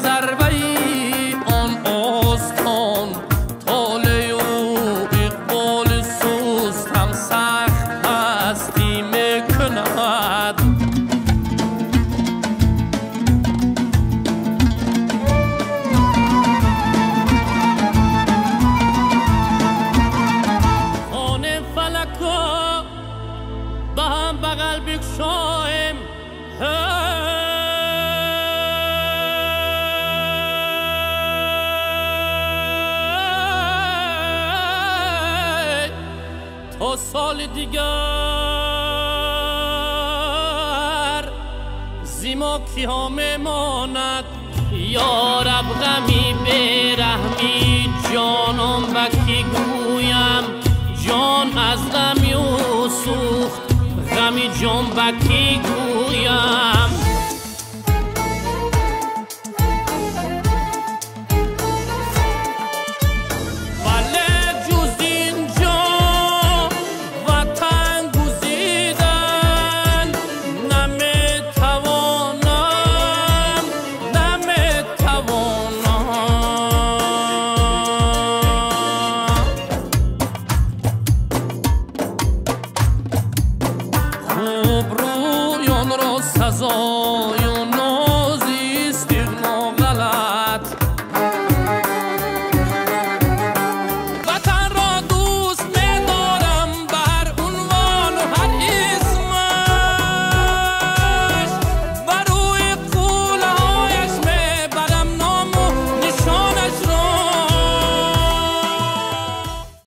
ضربه آن آستان طاله و اقبال سوستم سخت پستی میکند خانه فلکا به هم بغل بکشایم تا سال دیگر زیما کیا میماند یا رب غمی برحمی جانم بکی گویم جان از غمی و سوخت غمی جان بکی گویم